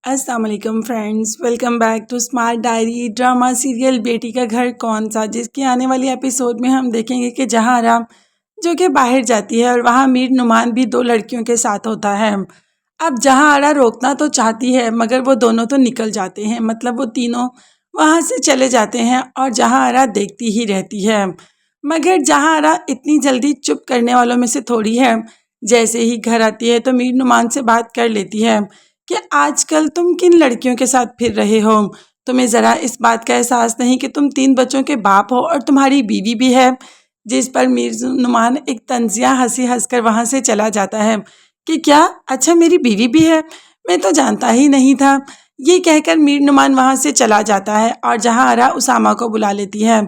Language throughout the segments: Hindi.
अस्सलाम वालेकुम friends, welcome back to smart diary drama serial Beti ka घर कौन सा, जिसकी आने वाली एपिसोड में हम देखेंगे कि जहां आरा जो कि बाहर जाती है और वहां मीर नुमान भी दो लड़कियों के साथ होता है। अब जहां आरा रोकना तो चाहती है मगर वो दोनों तो निकल जाते हैं, मतलब वो तीनों वहां से चले जाते हैं और जहां आरा देखती ही रहती है। मगर जहां आरा इतनी जल्दी चुप करने वालों में से थोड़ी है। जैसे ही घर आती है तो मीर नुमान से बात कर लेती है कि आजकल तुम किन लड़कियों के साथ फिर रहे हो। तुम्हें ज़रा इस बात का एहसास नहीं कि तुम 3 बच्चों के बाप हो और तुम्हारी बीवी भी है। जिस पर मीर नुमान एक तंजिया हंसी हंसकर वहां से चला जाता है कि क्या, अच्छा मेरी बीवी भी है, मैं तो जानता ही नहीं था। ये कहकर मीर नुमान वहां से चला जाता है और जहां आरा उसामा को बुला लेती है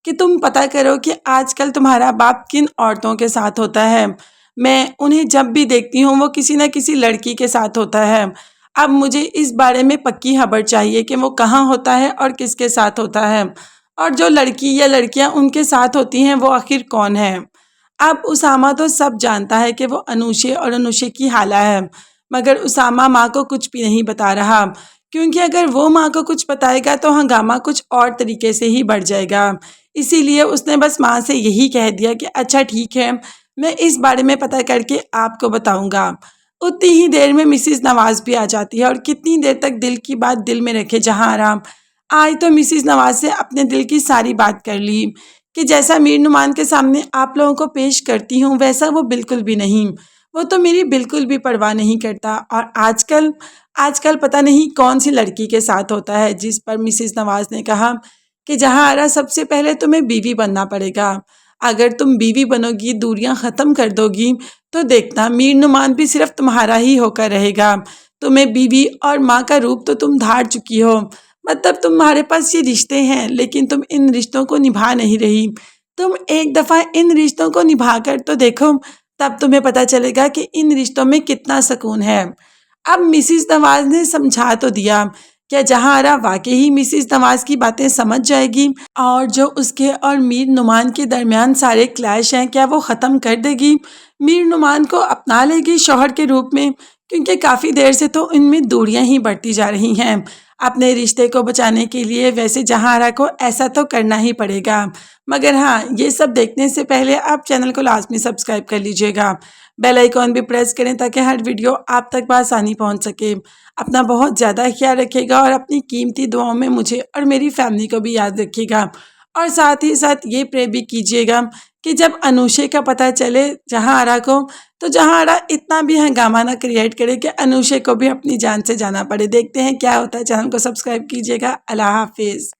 कि तुम पता करो कि आजकल तुम्हारा बाप किन औरतों के साथ होता है। मैं उन्हें जब भी देखती हूँ वो किसी न किसी लड़की के साथ होता है। अब मुझे इस बारे में पक्की खबर चाहिए कि वो कहाँ होता है और किसके साथ होता है, और जो लड़की या लड़कियां उनके साथ होती हैं वो आखिर कौन है। अब उसामा तो सब जानता है कि वो अनुशे और अनुशे की हाला है, मगर उसामा माँ को कुछ भी नहीं बता रहा, क्योंकि अगर वो माँ को कुछ बताएगा तो हंगामा कुछ और तरीके से ही बढ़ जाएगा। इसीलिए उसने बस माँ से यही कह दिया कि अच्छा ठीक है, मैं इस बारे में पता करके आपको बताऊंगा। उतनी ही देर में मिसिस नवाज भी आ जाती है और कितनी देर तक दिल की बात दिल में रखे जहां आराम। आज तो मिसिस नवाज से अपने दिल की सारी बात कर ली कि जैसा मीर नुमान के सामने आप लोगों को पेश करती हूँ वैसा वो बिल्कुल भी नहीं। वो तो मेरी बिल्कुल भी परवाह नहीं करता और आजकल आजकल पता नहीं कौन सी लड़की के साथ होता है। जिस पर मिसिस नवाज ने कहा कि जहां आरा सबसे पहले तुम्हें बीवी बनना पड़ेगा। अगर तुम बीवी बनोगी, दूरियां ख़त्म कर दोगी, तो देखना मीर नुमान भी सिर्फ तुम्हारा ही होकर रहेगा। तुम्हें बीवी और माँ का रूप तो तुम धार चुकी हो, मतलब तुम्हारे पास ये रिश्ते हैं लेकिन तुम इन रिश्तों को निभा नहीं रही। तुम एक दफ़ा इन रिश्तों को निभा कर तो देखो, तब तुम्हें पता चलेगा कि इन रिश्तों में कितना सुकून है। अब मिसिस नवाज ने समझा तो दिया, क्या जहां आरा वाकई ही मिसिस नवाज की बातें समझ जाएगी और जो उसके और मीर नुमान के दरमियान सारे क्लैश हैं क्या वो ख़त्म कर देगी, मीर नुमान को अपना लेगी शौहर के रूप में। क्योंकि काफ़ी देर से तो इनमें दूरियां ही बढ़ती जा रही हैं। अपने रिश्ते को बचाने के लिए वैसे जहां आरा को ऐसा तो करना ही पड़ेगा, मगर हाँ, ये सब देखने से पहले आप चैनल को लाजमी सब्सक्राइब कर लीजिएगा। बेल आइकॉन भी प्रेस करें ताकि हर वीडियो आप तक बआसानी पहुंच सके। अपना बहुत ज़्यादा ख्याल रखिएगा और अपनी कीमती दुआओं में मुझे और मेरी फैमिली को भी याद रखिएगा। और साथ ही साथ ये प्रे भी कीजिएगा कि जब अनुशे का पता चले जहां आरा को, तो जहां आरा इतना भी हंगामा ना क्रिएट करे कि अनुशे को भी अपनी जान से जाना पड़े। देखते हैं क्या होता है। चैनल को सब्सक्राइब कीजिएगा। अल्लाह हाफिज़।